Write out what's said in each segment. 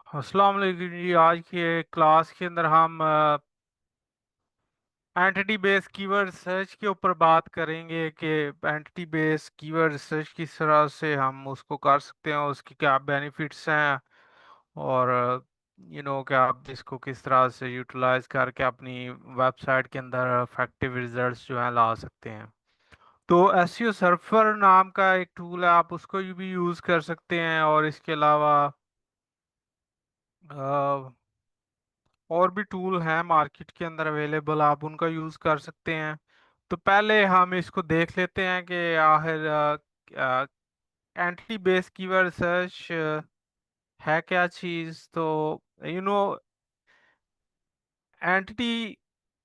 अस्सलाम वालेकुम जी। आज के क्लास के अंदर हम एंटिटी बेस कीवर्ड सर्च के ऊपर बात करेंगे कि एंटिटी बेस कीवर्ड सर्च किस तरह से हम उसको कर सकते हैं, उसके क्या बेनिफिट्स हैं और क्या आप इसको किस तरह से यूटिलाइज करके अपनी वेबसाइट के अंदर इफेक्टिव रिजल्ट्स जो है ला सकते हैं। तो एसईओ सर्फर नाम का एक टूल है, आप उसको भी यूज़ कर सकते हैं। और इसके अलावा और भी टूल हैं मार्केट के अंदर अवेलेबल, आप उनका यूज़ कर सकते हैं। तो पहले हम इसको देख लेते हैं कि आखिर एंटिटी बेस कीवर्ड सर्च है क्या चीज़। तो यू नो एंटिटी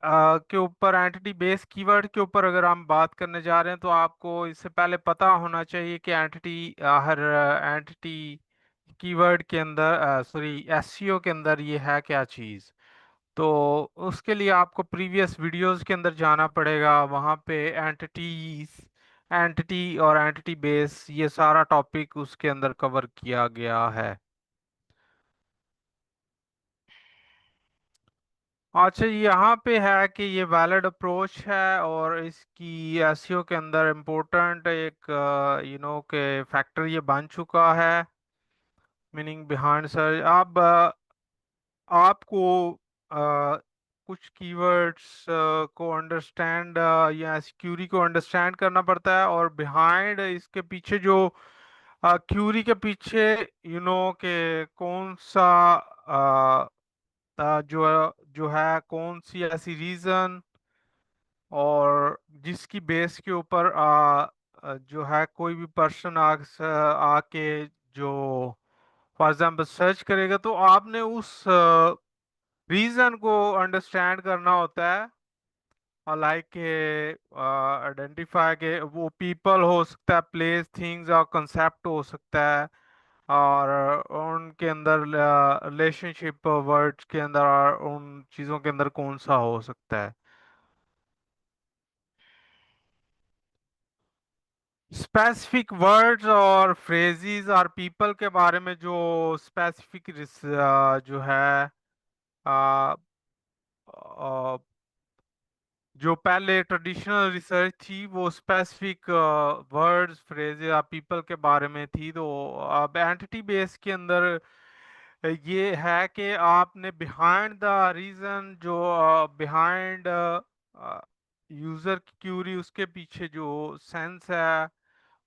के ऊपर, एंटिटी बेस कीवर्ड के ऊपर अगर हम बात करने जा रहे हैं तो आपको इससे पहले पता होना चाहिए कि हर एंटिटी कीवर्ड के अंदर, सॉरी, एसईओ के अंदर ये है क्या चीज़। तो उसके लिए आपको प्रीवियस वीडियोस के अंदर जाना पड़ेगा। वहाँ पे एंटिटी और एंटिटी बेस ये सारा टॉपिक उसके अंदर कवर किया गया है। अच्छा, यहाँ पे है कि ये वैलिड अप्रोच है और इसकी एसईओ के अंदर इम्पोर्टेंट एक के फैक्टर ये बन चुका है। मीनिंग बिहाइंड सर्च, आप आपको कुछ कीवर्ड्स को अंडरस्टैंड या क्यूरी को अंडरस्टैंड करना पड़ता है, और बिहाइंड इसके पीछे जो क्यूरी के पीछे के कौन सा जो जो है, कौन सी ऐसी रीजन और जिसकी बेस के ऊपर जो है कोई भी पर्सन आके जो फॉर एग्जाम्पल सर्च करेगा, तो आपने उस रीजन को अंडरस्टैंड करना होता है। लाइक के आइडेंटिफाई के वो पीपल हो सकता है, प्लेस, थिंग्स और कंसेप्ट हो सकता है, और उनके अंदर रिलेशनशिप वर्ड्स के अंदर और उन चीज़ों के अंदर कौन सा हो सकता है। स्पेसिफिक वर्ड्स और फ्रेजेस और पीपल के बारे में जो स्पेसिफिक जो है आ, जो पहले ट्रेडिशनल रिसर्च थी वो स्पेसिफिक वर्ड्स, फ्रेज या पीपल के बारे में थी। तो अब एंटिटी बेस के अंदर ये है कि आपने बिहाइंड द रीजन, जो बिहाइंड यूजर की क्यूरी, उसके पीछे जो सेंस है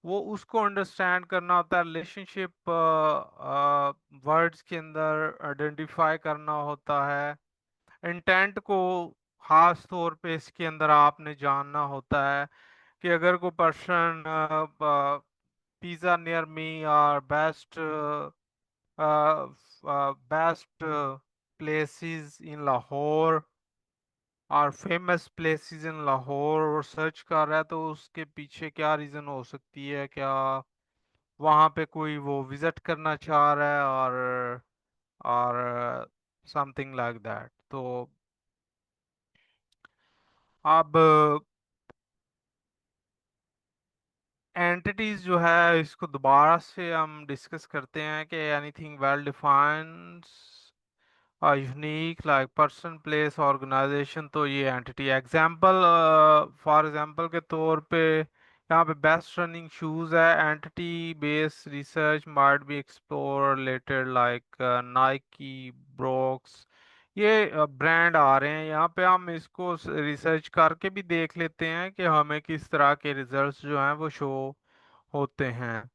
वो उसको अंडरस्टैंड करना होता है। रिलेशनशिप वर्ड्स के अंदर आइडेंटिफाई करना होता है। इंटेंट को खास तौर पे इसके अंदर आपने जानना होता है कि अगर कोई पर्सन पिज्ज़ा नियर मी और बेस्ट प्लेसेस इन लाहौर और फेमस प्लेसेस इन लाहौर और सर्च कर रहा है, तो उसके पीछे क्या रीज़न हो सकती है। क्या वहाँ पे कोई वो विजिट करना चाह रहा है और समथिंग लाइक दैट। तो अब एंटिटीज जो है इसको दोबारा से हम डिस्कस करते हैं कि anything well defined unique like person, place, organization. तो ये एंटिटी एग्जांपल, फॉर एग्जांपल के तौर पे यहाँ पे बेस्ट रनिंग शूज है। Entity base research might be explore related like Nike, ब्रोक्स, ये ब्रांड आ रहे हैं। यहाँ पे हम इसको रिसर्च करके भी देख लेते हैं कि हमें किस तरह के रिजल्ट्स जो हैं वो शो होते हैं।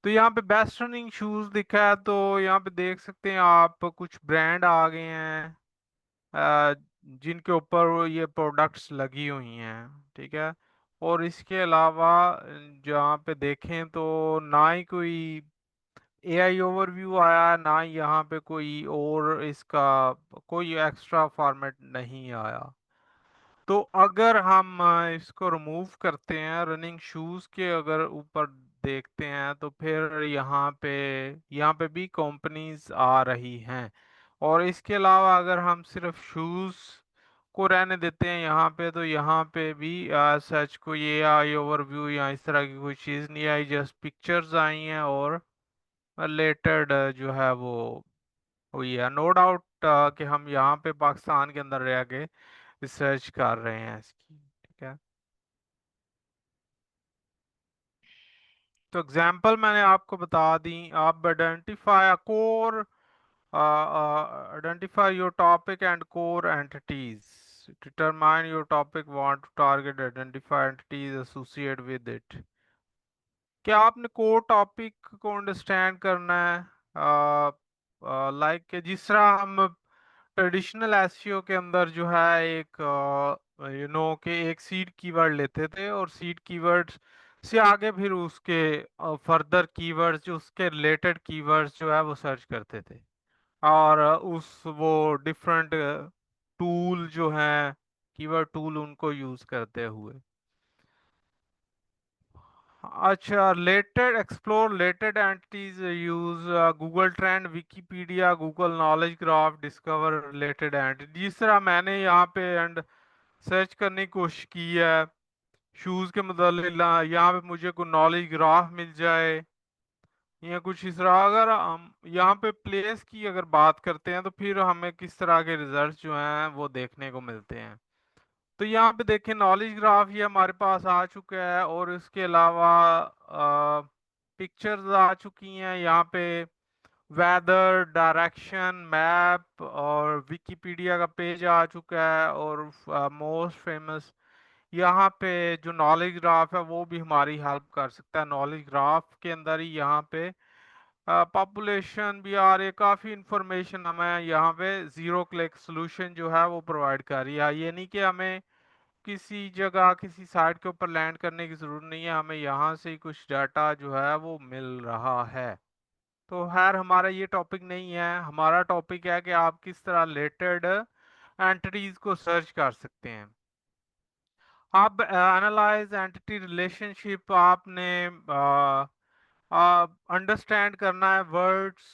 तो यहाँ पे बेस्ट रनिंग शूज दिखा है, तो यहाँ पे देख सकते हैं आप कुछ ब्रांड आ गए हैं अ, जिनके ऊपर वो ये प्रोडक्ट्स लगी हुई हैं। ठीक है। और इसके अलावा जहाँ पे देखें तो ना ही कोई एआई ओवरव्यू आया, ना ही यहाँ पे कोई और इसका कोई एक्स्ट्रा फॉर्मेट नहीं आया। तो अगर हम इसको रिमूव करते हैं, रनिंग शूज के अगर ऊपर देखते हैं, तो फिर यहाँ पे भी कंपनीज आ रही हैं। और इसके अलावा अगर हम सिर्फ शूज को रहने देते हैं यहाँ पे, तो यहाँ पे भी सच को ये आई ओवरव्यू या इस तरह की कोई चीज़ नहीं आई, जस्ट पिक्चर्स आई हैं और रिलेटेड जो है वो हुई है, नो डाउट कि हम यहाँ पे पाकिस्तान के अंदर रह के रिसर्च कर रहे हैं इसकी। ठीक है, तो एग्जाम्पल मैंने आपको बता दी। आप identify core, identify your topic and core entities. Determine your topic, want to target, identify entities associated with it. क्या आपने कोर टॉपिक को अंडरस्टैंड करना है? लाइक जिस तरह हम ट्रेडिशनल एसईओ के अंदर जो है एक के एक सीड कीवर्ड लेते थे और सीड कीवर्ड्स से आगे फिर उसके फर्दर कीवर्ड्स जो उसके रिलेटेड कीवर्ड्स जो है वो सर्च करते थे। और उस वो डिफरेंट टूल जो हैं, कीवर्ड टूल, उनको यूज करते हुए। अच्छा, related explore related entities use Google trend, Wikipedia, Google knowledge graph, discover related entity. जिस तरह मैंने यहाँ पे एंड सर्च करने की कोशिश की है शूज के मतलब, यहाँ पे मुझे कोई नॉलेज ग्राफ मिल जाए या कुछ इस तरह। अगर हम यहाँ पे प्लेस की अगर बात करते हैं तो फिर हमें किस तरह के रिजल्ट जो हैं वो देखने को मिलते हैं। तो यहाँ पे देखें, नॉलेज ग्राफ ये हमारे पास आ चुका है और इसके अलावा पिक्चर्स आ चुकी हैं यहाँ पे, वेदर, डायरेक्शन, मैप, और विकिपीडिया का पेज आ चुका है। और मोस्ट फेमस यहाँ पे जो नॉलेज ग्राफ है वो भी हमारी हेल्प कर सकता है। नॉलेज ग्राफ के अंदर ही यहाँ पे पॉपुलेशन भी आ रही है, काफ़ी इंफॉर्मेशन हमें यहाँ पे जीरो क्लिक सोल्यूशन जो है वो प्रोवाइड कर रही है। ये नहीं कि हमें किसी जगह किसी साइट के ऊपर लैंड करने की ज़रूरत नहीं है, हमें यहाँ से ही कुछ डाटा जो है वो मिल रहा है। तो खैर हमारा ये टॉपिक नहीं है, हमारा टॉपिक है कि आप किस तरह रिलेटेड एंटिटीज को सर्च कर सकते हैं। आप एनालाइज एंटिटी रिलेशनशिप, आपने अंडरस्टैंड करना है वर्ड्स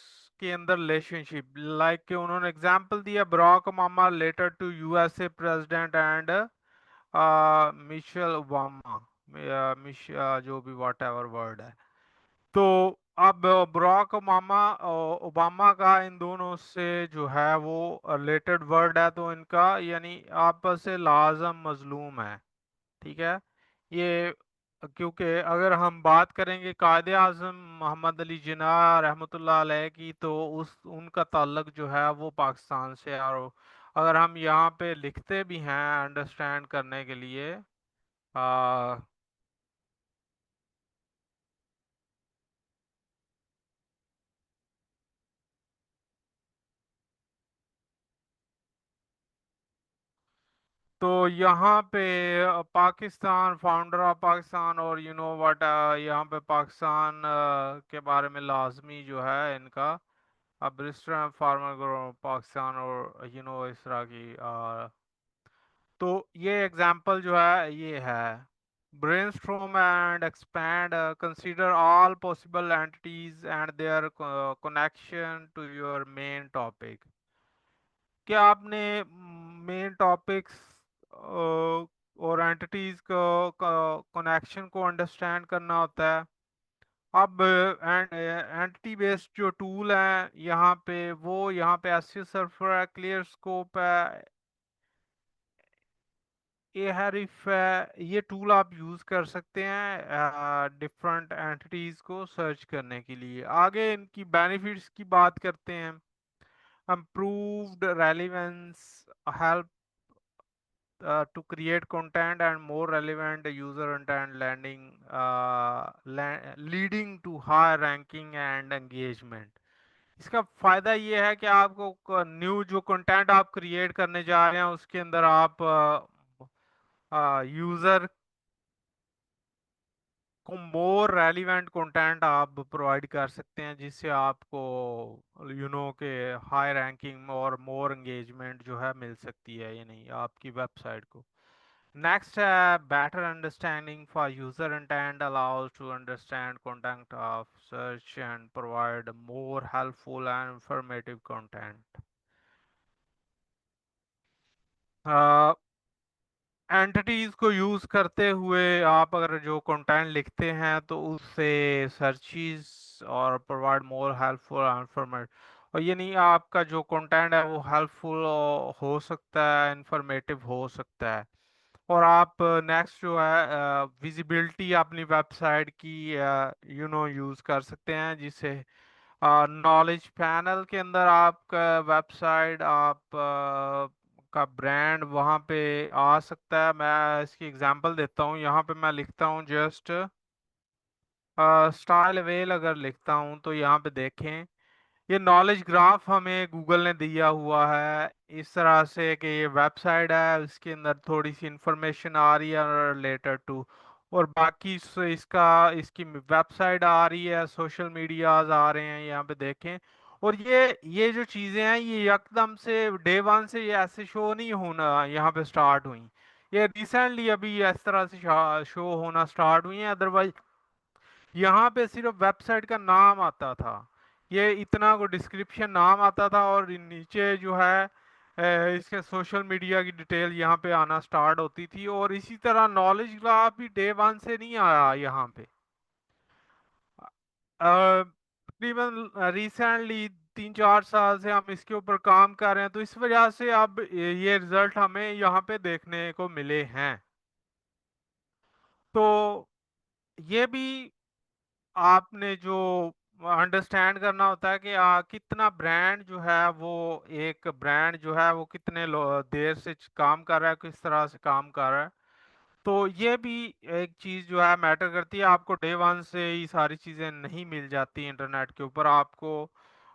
के अंदर रिलेशनशिप। लाइक कि उन्होंने एग्जांपल दिया, Barack Obama letter to USA president and Michelle Obama, जो भी वॉट एवर वर्ड है। तो अब बराक ओबामा ओबामा का इन दोनों से जो है वो रिलेटेड वर्ड है, तो इनका यानी आपस से लाजम मजलूम है। ठीक है, ये क्योंकि अगर हम बात करेंगे कायदे आजम मोहम्मद अली जिन्ना रहमतुल्लाह अलैह की, तो उस उनका ताल्लुक जो है वो पाकिस्तान से है। और अगर हम यहाँ पे लिखते भी हैं अंडरस्टैंड करने के लिए, आ, तो यहाँ पे पाकिस्तान, फाउंडर ऑफ पाकिस्तान, और यू नो व्हाट, यहाँ पे पाकिस्तान के बारे में लाजमी जो है इनका अब रजिस्टर फार्मर पाकिस्तान, और इस तरह की तो ये एग्जांपल जो है ये है, brainstorm and expand, consider all possible entities and their connection to your main topic। क्या आपने मेन टॉपिक्स और एंटिटीज को कनेक्शन को अंडरस्टैंड करना होता है। अब एंटिटी बेस्ड जो टूल है यहाँ पे, वो यहाँ पे एसक्यूएल सर्वर है, क्लियर स्कोप है, ये हरीफ है। ये टूल आप यूज़ कर सकते हैं डिफरेंट एंटिटीज़ को सर्च करने के लिए। आगे इनकी बेनिफिट्स की बात करते हैं। improved relevance, help to create content and more relevant user intent, leading to high ranking and engagement। इसका फायदा ये है कि आपको न्यू जो कंटेंट आप क्रिएट करने जा रहे हैं उसके अंदर आप यूजर को मोर रेलिवेंट कंटेंट आप प्रोवाइड कर सकते हैं, जिससे आपको के हाई रैंकिंग और मोर एंगेजमेंट जो है मिल सकती है, ये नहीं आपकी वेबसाइट को। नेक्स्ट है better understanding for user intent, allows to understand content of search and provide more helpful and informative content. Entities को यूज करते हुए आप अगर जो कंटेंट लिखते हैं तो उससे सर्चेस और प्रोवाइड मोर हेल्पफुल इंफॉर्मेट, और ये नहीं, आपका जो कंटेंट है वो हेल्पफुल हो सकता है, इंफॉर्मेटिव हो सकता है। और आप नेक्स्ट जो है विजिबिलिटी अपनी वेबसाइट की यूज कर सकते हैं, जिसे नॉलेज पैनल के अंदर आपका वेबसाइट, आप का ब्रांड वहाँ पे आ सकता है। मैं इसकी एग्जांपल देता हूँ, यहाँ पे मैं लिखता हूँ जस्ट स्टाइल वेल, अगर लिखता हूँ तो यहाँ पे देखें ये नॉलेज ग्राफ हमें गूगल ने दिया हुआ है इस तरह से कि ये वेबसाइट है, इसके अंदर थोड़ी सी इंफॉर्मेशन आ रही है रिलेटेड टू, और बाकी इसका इसकी वेबसाइट आ रही है, सोशल मीडियाज आ रहे हैं यहाँ पे देखें। और ये जो चीज़ें हैं ये एकदम से डे वन से ये ऐसे शो नहीं होना यहाँ पे स्टार्ट हुई, ये रिसेंटली अभी इस तरह से शो होना स्टार्ट हुई है। अदरवाइज यहाँ पे सिर्फ वेबसाइट का नाम आता था, ये इतना को डिस्क्रिप्शन नाम आता था, और नीचे जो है इसके सोशल मीडिया की डिटेल यहाँ पे आना स्टार्ट होती थी। और इसी तरह नॉलेज ग्राफ भी डे वन से नहीं आया यहाँ पे, तकरीबन रिसेंटली 3-4 साल से हम इसके ऊपर काम कर रहे हैं, तो इस वजह से अब ये रिजल्ट हमें यहाँ पे देखने को मिले हैं। तो ये भी आपने जो अंडरस्टैंड करना होता है कि कितना ब्रांड जो है वो, एक ब्रांड जो है वो कितने देर से काम कर रहा है, किस तरह से काम कर रहा है। तो ये भी एक चीज़ जो है मैटर करती है, आपको डे वन से ही सारी चीज़ें नहीं मिल जाती इंटरनेट के ऊपर, आपको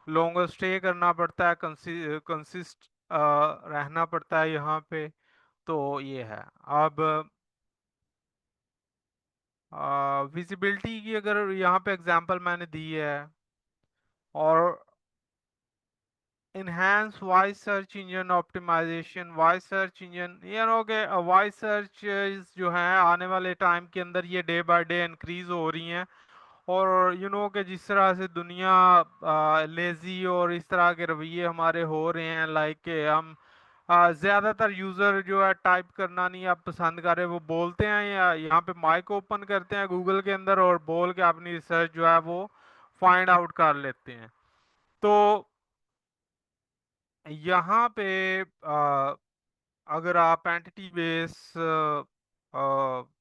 लॉन्गर स्टे करना पड़ता है, कंसिस्ट रहना पड़ता है यहाँ पे। तो ये है। अब विजिबिलिटी की अगर यहाँ पे एग्जांपल मैंने दी है, और enhance voice search engine optimization, voice search engine, ये नो के वॉइस सर्च जो है आने वाले टाइम के अंदर ये डे बाय डे इंक्रीज हो रही हैं। और कि जिस तरह से दुनिया लेजी और इस तरह के रवैये हमारे हो रहे हैं, लाइक के हम ज़्यादातर यूज़र जो है टाइप करना नहीं आप पसंद कर रहे, वो बोलते हैं या यहाँ पे माइक ओपन करते हैं गूगल के अंदर और बोल के अपनी रिसर्च जो है वो फाइंड आउट कर लेते हैं। तो यहाँ पे अगर आप एंटिटी बेस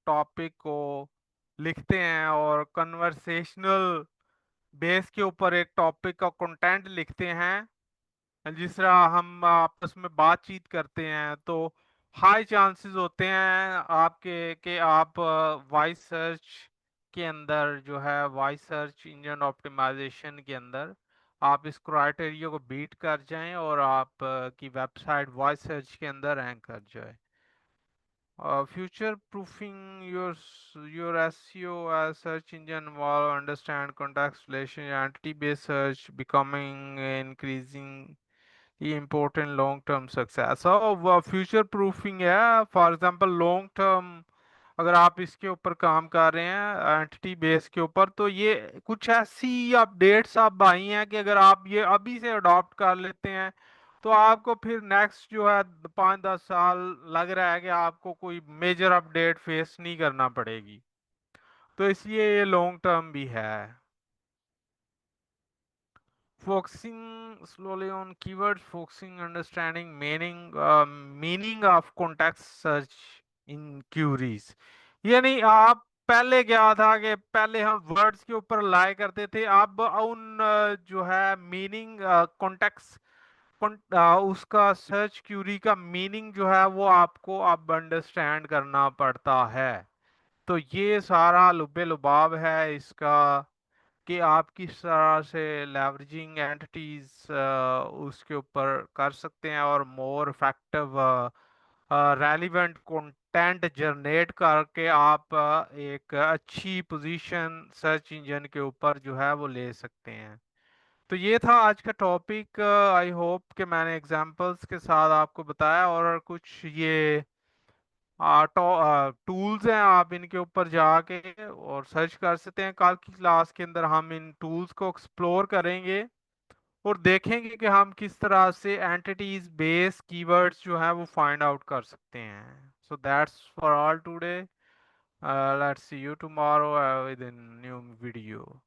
टॉपिक को लिखते हैं और कन्वर्सेशनल बेस के ऊपर एक टॉपिक का कंटेंट लिखते हैं, जिस तरह हम आपस में बातचीत करते हैं, तो हाई चांसेस होते हैं आपके कि आप वॉइस सर्च के अंदर जो है, वॉइस सर्च इंजन ऑप्टिमाइजेशन के अंदर आप इस क्राइटेरिया को बीट कर जाएं और आप की वेबसाइट वॉइस सर्च के अंदर रैंक कर जाए। Future proofing your SEO as search engine involve understand context relation entity based search becoming increasing important long term success। so future proofing है, फॉर एग्जांपल लॉन्ग टर्म अगर आप इसके ऊपर काम कर रहे हैं एंटिटी बेस के ऊपर, तो ये कुछ ऐसी अपडेट्स अब आई हैं कि अगर आप ये अभी से अडॉप्ट कर लेते हैं तो आपको फिर नेक्स्ट जो है 5-10 साल लग रहा है कि आपको कोई मेजर अपडेट फेस नहीं करना पड़ेगी। तो इसलिए ये लॉन्ग टर्म भी है। Focusing slowly on keywords, focusing understanding meaning of context search in queries। यानी आप पहले क्या था कि पहले हम वर्ड्स के ऊपर लाया करते थे, अब उन जो है मीनिंग कॉन्टेक्स्ट उसका सर्च क्यूरी का मीनिंग जो है वो आपको अब अंडरस्टैंड करना पड़ता है। तो ये सारा लुबे लुबाब है इसका कि आप किस तरह से लेवरेजिंग एंटिटीज उसके ऊपर कर सकते हैं और more effective relevant content generate करके आप एक अच्छी पोजीशन सर्च इंजन के ऊपर जो है वो ले सकते हैं। तो ये था आज का टॉपिक। आई होप कि मैंने एग्जांपल्स के साथ आपको बताया, और कुछ ये टूल्स हैं आप इनके ऊपर जाके और सर्च कर सकते हैं। कल की क्लास के अंदर हम इन टूल्स को एक्सप्लोर करेंगे और देखेंगे कि हम किस तरह से एंटिटीज बेस कीवर्ड्स जो है वो फाइंड आउट कर सकते हैं। So that's for all today. Let's see you tomorrow with in new video.